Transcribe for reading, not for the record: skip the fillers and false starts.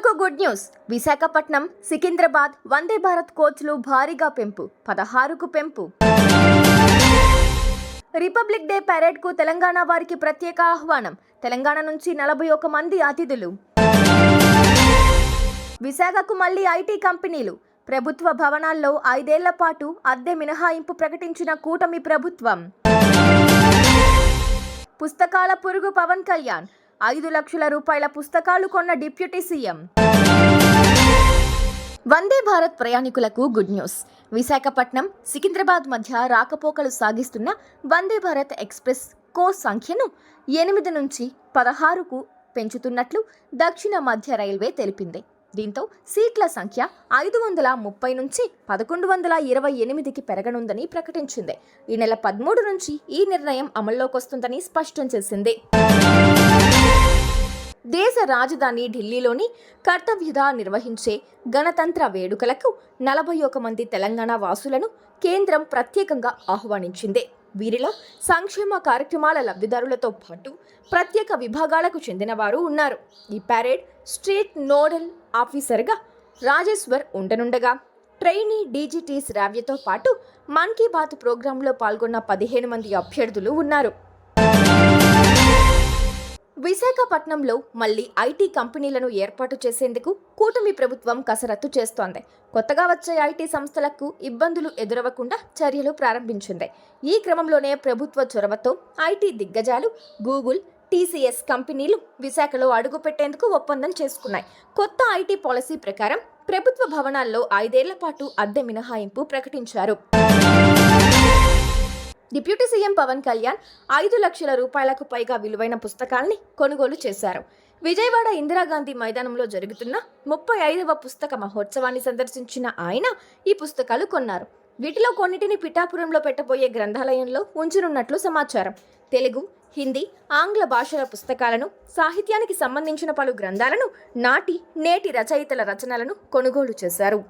మీకు good news. Visakhapatnam Secunderabad Vande Bharat కోచ్లు భారీగా పెంపు, 16కు పెంపు. రిపబ్లిక్ డే పెరేడ్కు తెలంగాణ వారికి ప్రత్యేక ఆహ్వానం. తెలంగాణ నుంచి 41 మంది అతిథులు. విశాఖకు మళ్లీ ఐటీ కంపెనీలు. ప్రభుత్వ భవనాల్లో 5 ఏళ్ల పాటు అద్దె మినహాయింపు ప్రకటించిన కూటమి ప్రభుత్వం. పుస్తకాల పురుగు పవన్ కళ్యాణ్. 5 లక్షల రూపాయల పుస్తకాలు కొన్న డిప్యూటీ సీఎం. వందే భారత్ ప్రయాణికులకు గుడ్ న్యూస్. విశాఖపట్నం సికింద్రాబాద్ మధ్య రాకపోకలు సాగిస్తున్న వందే భారత్ ఎక్స్ప్రెస్ కోచ్ సంఖ్యను 8 నుంచి 16కు పెంచుతున్నట్లు దక్షిణ మధ్య రైల్వే తెలిపింది. దీంతో సీట్ల సంఖ్య 530 నుంచి 1128కి పెరగనుందని ప్రకటించింది. ఈ నెల 13 నుంచి ఈ నిర్ణయం అమల్లోకి వస్తుందని స్పష్టం చేసింది. దేశ రాజధాని ఢిల్లీలోని కర్తవ్యద నిర్వహించే గణతంత్ర వేడుకలకు 41 మంది తెలంగాణ వాసులను కేంద్రం ప్రత్యేకంగా ఆహ్వానించింది. వీరిలో సంక్షేమ కార్యక్రమాల లబ్ధిదారులతో పాటు ప్రత్యేక విభాగాలకు చెందిన వారు ఉన్నారు. ఈ పరేడ్ స్టేట్ నోడల్ ఆఫీసర్గా రాజేశ్వర్ ఉండనుండగా ట్రైనీ డీజీటీ శ్రావ్యతో పాటు మన్ కీ బాత్ ప్రోగ్రాంలో పాల్గొన్న 15 మంది అభ్యర్థులు ఉన్నారు. విశాఖపట్నంలో మళ్లీ ఐటీ కంపెనీలను ఏర్పాటు చేసేందుకు కూటమి ప్రభుత్వం కసరత్తు చేస్తోంది. కొత్తగా వచ్చే ఐటీ సంస్థలకు ఇబ్బందులు ఎదురవ్వకుండా చర్యలు ప్రారంభించింది. ఈ క్రమంలోనే ప్రభుత్వ చొరవతో ఐటీ దిగ్గజాలు గూగుల్, టీసీఎస్ కంపెనీలు విశాఖలో అడుగుపెట్టేందుకు ఒప్పందం చేసుకున్నాయి. కొత్త ఐటీ పాలసీ ప్రకారం ప్రభుత్వ భవనాల్లో 5 ఏళ్ల పాటు అద్దె మినహాయింపు ప్రకటించారు. డిప్యూటీ సీఎం పవన్ కళ్యాణ్ 5 లక్షల రూపాయలకు పైగా విలువైన పుస్తకాల్ని కొనుగోలు చేశారు. విజయవాడ ఇందిరాగాంధీ మైదానంలో జరుగుతున్న 35వ పుస్తక మహోత్సవాన్ని సందర్శించిన ఆయన ఈ పుస్తకాలు కొన్నారు. వీటిలో కొన్నిటిని పిఠాపురంలో పెట్టబోయే గ్రంథాలయంలో ఉంచనున్నట్లు సమాచారం. తెలుగు, హిందీ, ఆంగ్ల భాషల పుస్తకాలను, సాహిత్యానికి సంబంధించిన పలు గ్రంథాలను, నాటి నేటి రచయితల రచనలను కొనుగోలు చేశారు.